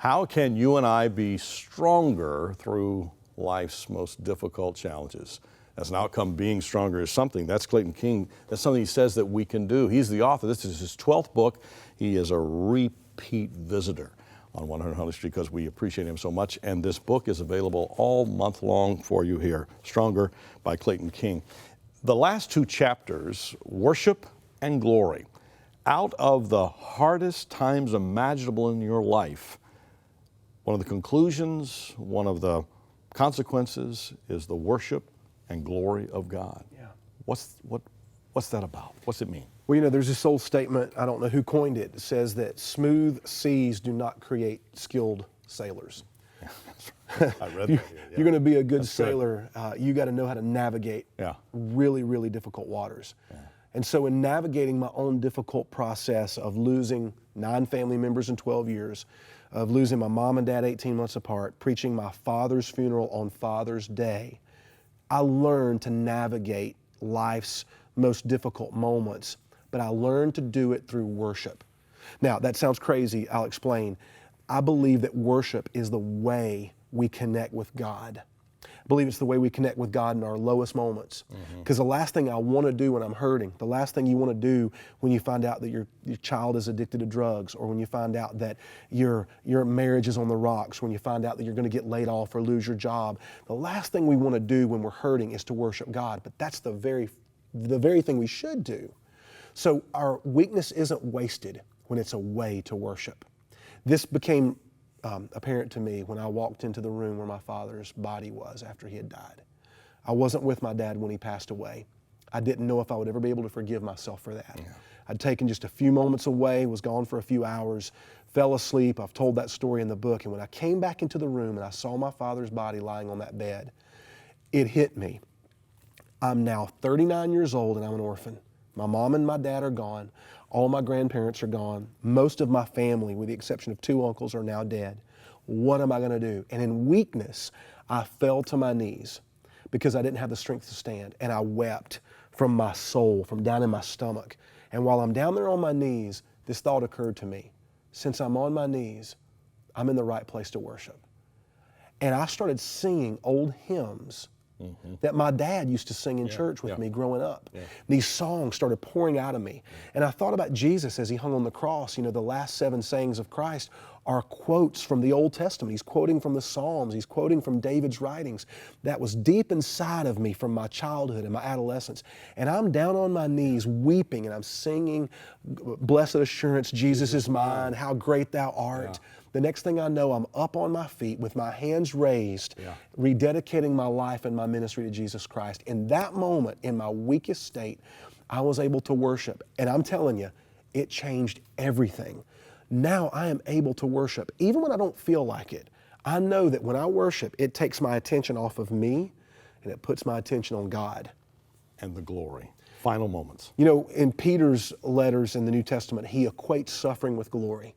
How can you and I be stronger through life's most difficult challenges? As an outcome, being stronger is something. That's Clayton King. That's something he says that we can do. He's the author. This is his 12th book. He is a repeat visitor on 100 Hunter Street because we appreciate him so much. And this book is available all month long for you here. Stronger by Clayton King. The last two chapters, worship and glory. Out of the hardest times imaginable in your life, one of the conclusions, one of the consequences is the worship and glory of God. Yeah. What's that about? What's it mean? Well, there's this old statement, I don't know who coined it, that says that smooth seas do not create skilled sailors. I read that. Yeah. You're going to be a good sailor, you got to know how to navigate really, really difficult waters. Yeah. And so in navigating my own difficult process of losing 9 family members in 12 years, of losing my mom and dad 18 months apart, preaching my father's funeral on Father's Day, I learned to navigate life's most difficult moments, but I learned to do it through worship. Now, that sounds crazy. I'll explain. I believe that worship is the way we connect with God. I believe it's the way we connect with God in our lowest moments. Because the last thing I want to do when I'm hurting, the last thing you want to do when you find out that your child is addicted to drugs, or when you find out that your marriage is on the rocks, when you find out that you're going to get laid off or lose your job, the last thing we want to do when we're hurting is to worship God. But that's the very thing we should do. So our weakness isn't wasted when it's a way to worship. This became apparent to me when I walked into the room where my father's body was after he had died. I wasn't with my dad when he passed away. I didn't know if I would ever be able to forgive myself for that. Yeah. I'd taken just a few moments away, was gone for a few hours, fell asleep. I've told that story in the book. And when I came back into the room and I saw my father's body lying on that bed, it hit me. I'm now 39 years old and I'm an orphan. My mom and my dad are gone. All my grandparents are gone. Most of my family, with the exception of 2 uncles, are now dead. What am I going to do? And in weakness, I fell to my knees because I didn't have the strength to stand. And I wept from my soul, from down in my stomach. And while I'm down there on my knees, this thought occurred to me. Since I'm on my knees, I'm in the right place to worship. And I started singing old hymns that my dad used to sing in church with me growing up. Yeah. These songs started pouring out of me. And I thought about Jesus as he hung on the cross. The last 7 sayings of Christ are quotes from the Old Testament. He's quoting from the Psalms. He's quoting from David's writings. That was deep inside of me from my childhood and my adolescence. And I'm down on my knees weeping and I'm singing, "Blessed assurance, Jesus is mine, how great thou art." Yeah. The next thing I know, I'm up on my feet with my hands raised, rededicating my life and my ministry to Jesus Christ. In that moment, in my weakest state, I was able to worship. And I'm telling you, it changed everything. Now I am able to worship, even when I don't feel like it. I know that when I worship, it takes my attention off of me and it puts my attention on God. And the glory. Final moments. In Peter's letters in the New Testament, he equates suffering with glory.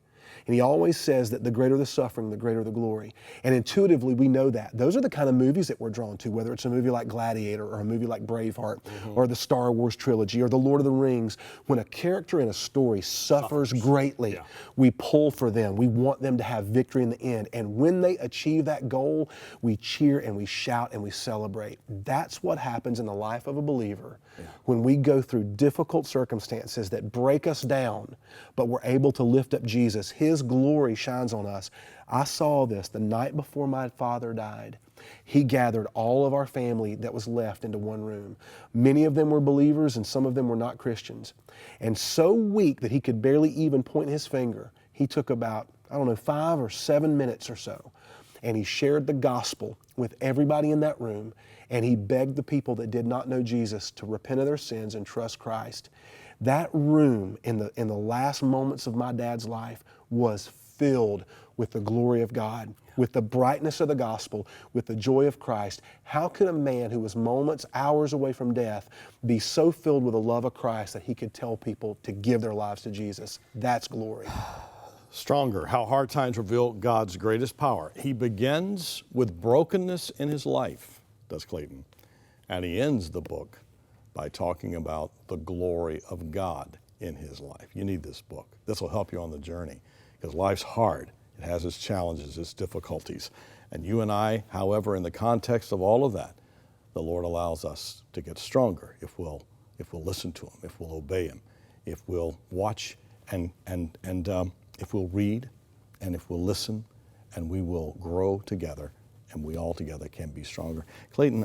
And he always says that the greater the suffering, the greater the glory. And intuitively, we know that. Those are the kind of movies that we're drawn to, whether it's a movie like Gladiator or a movie like Braveheart or the Star Wars trilogy or the Lord of the Rings. When a character in a story suffers greatly, we pull for them. We want them to have victory in the end. And when they achieve that goal, we cheer and we shout and we celebrate. That's what happens in the life of a believer when we go through difficult circumstances that break us down, but we're able to lift up Jesus. His glory shines on us. I saw this the night before my father died. He gathered all of our family that was left into one room. Many of them were believers and some of them were not Christians. And so weak that he could barely even point his finger, he took about, 5 or 7 minutes or so. And he shared the gospel with everybody in that room. And he begged the people that did not know Jesus to repent of their sins and trust Christ. That room in the last moments of my dad's life was filled with the glory of God, with the brightness of the gospel, with the joy of Christ. How could a man who was moments, hours away from death be so filled with the love of Christ that he could tell people to give their lives to Jesus? That's glory. Stronger, how hard times reveal God's greatest power. He begins with brokenness in his life, does Clayton, and he ends the book by talking about the glory of God in his life. You need this book. This will help you on the journey because life's hard It has its challenges, its difficulties. And you and I, however, in the context of all of that, the Lord allows us to get stronger if we'll listen to Him, if we'll obey Him, if we'll watch and if we'll read, and if we'll listen, and we will grow together, and we all together can be stronger. Clayton,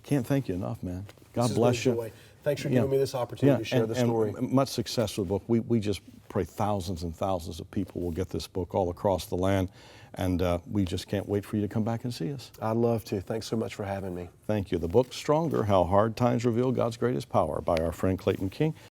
can't thank you enough, man. God bless you. Thanks for giving me this opportunity to share the story. And much success with the book. We just pray thousands and thousands of people will get this book all across the land, and we just can't wait for you to come back and see us. I'd love to. Thanks so much for having me. Thank you. The book, Stronger, How Hard Times Reveal God's Greatest Power, by our friend Clayton King.